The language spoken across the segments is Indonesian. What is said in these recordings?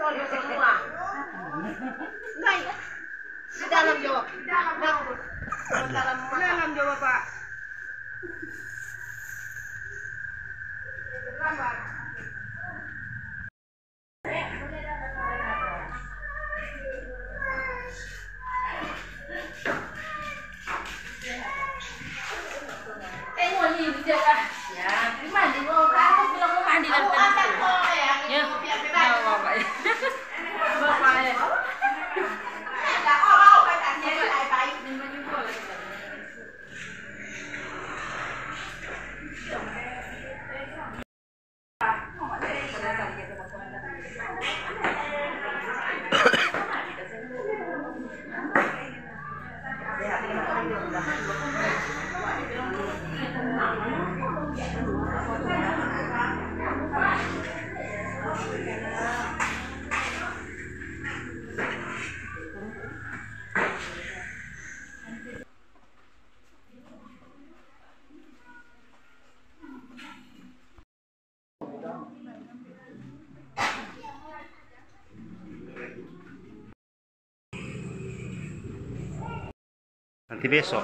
soalnya semua. Enggak, di dalam Jawa. Dalam Jawa, Pak. Nanti besok.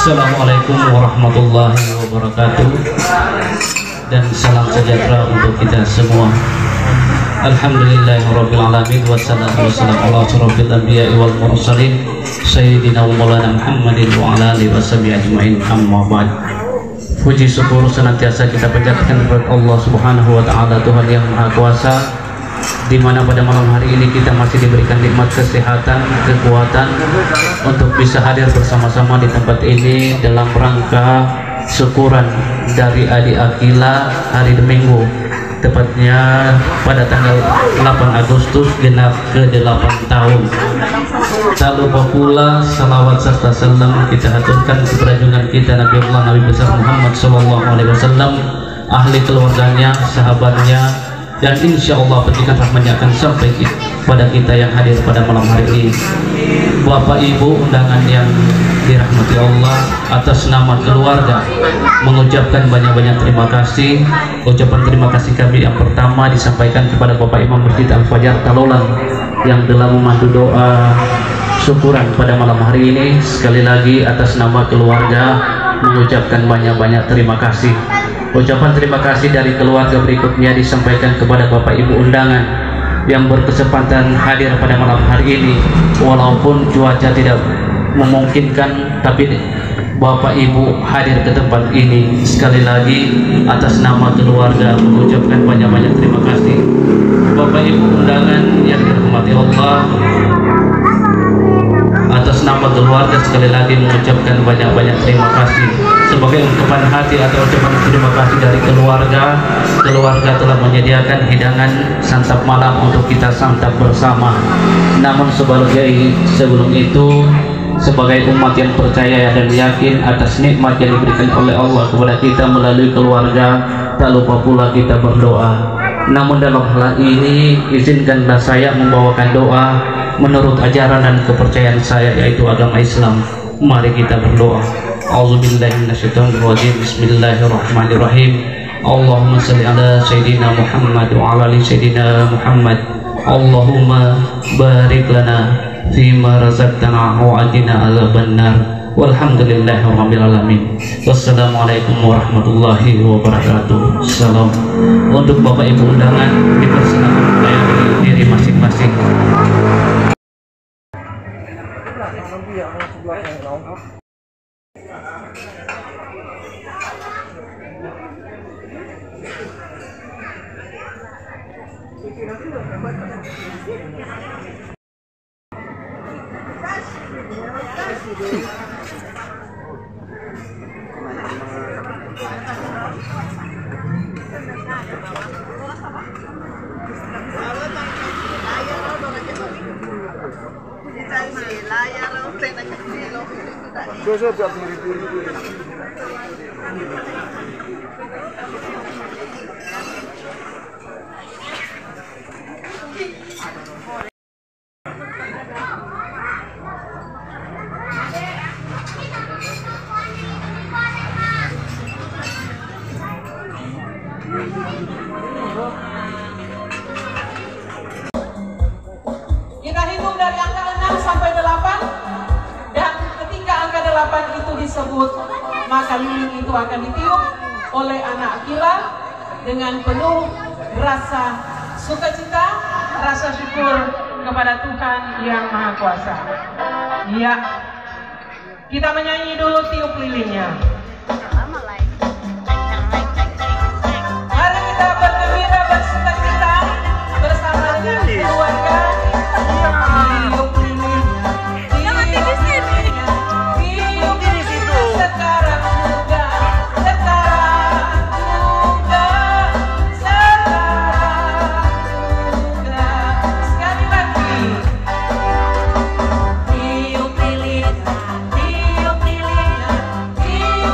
Assalamualaikum warahmatullahi wabarakatuh, dan salam sejahtera untuk kita semua. Alhamdulillahirabbil alamin wassalatu wassalamu ala asyrofil anbiya'i wal mursalin sayyidina wa maulana Muhammadin wa ala alihi washabihi ajmain, amma ba'd. Puji syukur senantiasa kita panjatkan kepada Allah Subhanahu wa taala, Tuhan yang Maha Kuasa, di mana pada malam hari ini kita masih diberikan nikmat kesehatan, kekuatan untuk bisa hadir bersama-sama di tempat ini dalam rangka syukuran dari adik Akila hari Minggu, tepatnya pada tanggal 8 Agustus genap ke-8 tahun. Tak lupa pula salawat serta salam kita aturkan kepada junjungan kita Nabi besar Muhammad SAW, ahli keluarganya, sahabatnya, dan insya Allah petikan rahmatnya akan sampai pada kita yang hadir pada malam hari ini. Bapak Ibu undangan yang dirahmati Allah, atas nama keluarga mengucapkan banyak-banyak terima kasih. Ucapan terima kasih kami yang pertama disampaikan kepada Bapak Imam Masjid Al-Fajar Talolan yang telah memandu doa syukuran pada malam hari ini. Sekali lagi atas nama keluarga mengucapkan banyak-banyak terima kasih. Ucapan terima kasih dari keluarga berikutnya disampaikan kepada Bapak Ibu undangan yang berkesempatan hadir pada malam hari ini, walaupun cuaca tidak memungkinkan, tapi Bapak Ibu hadir ke tempat ini. Sekali lagi atas nama keluarga mengucapkan banyak-banyak terima kasih. Bapak Ibu undangan yang dirahmati Allah, atas nama keluarga sekali lagi mengucapkan banyak-banyak terima kasih. Sebagai ungkapan hati atau ucapan terima kasih dari keluarga telah menyediakan hidangan santap malam untuk kita santap bersama. Namun sebelum itu, sebagai umat yang percaya dan yakin atas nikmat yang diberikan oleh Allah kepada kita melalui keluarga, tak lupa pula kita berdoa. Namun dalam hal ini izinkanlah saya membawakan doa menurut ajaran dan kepercayaan saya, yaitu agama Islam. Mari kita berdoa. A'udzubillahi minasyaitonirrajim. Bismillahirrahmanirrahim. Allahumma shalli ala sayyidina Muhammad wa ala ali sayyidina Muhammad. Allahumma barik lana fima razaqtana wa atina azabannar. Walhamdulillahirabbil alamin. Wassalamualaikum warahmatullahi wabarakatuh. Salam. Untuk Bapak Ibu undangan dipersilakan melayani diri masing-masing. Kita hitung dari angka 6 sampai 8, dan ketika angka 8 itu disebut, maka lilin itu akan ditiup oleh anak Akila dengan penuh rasa sukacita, rasa syukur kepada Tuhan yang Maha Kuasa. Ya, kita menyanyi dulu tiup lilinnya. Mari kita bergembira, bersukacita bersama dengan keluarga. Tiup lilinnya, tiup lilinnya, tiup lilinnya sekarang juga, sekarang juga, sekarang juga. Sekali lagi. Tiup lilinnya, tiup lilinnya, tiup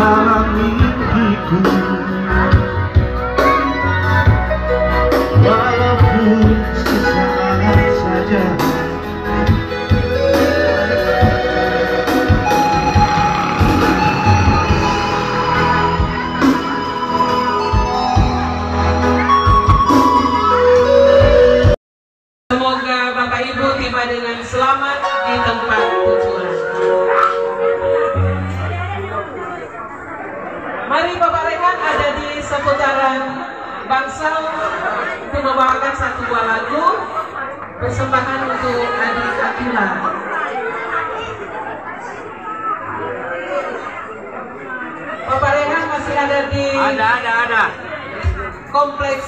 dalam mimpiku, walaupun sesaat saja. Semoga Bapak Ibu tiba dengan selamat di tempat tujuan. Mari Bapak Rekan ada di seputaran Bangsal untuk membawakan satu buah lagu persembahan untuk adik Akila. Bapak Rekan masih ada di Ada. kompleks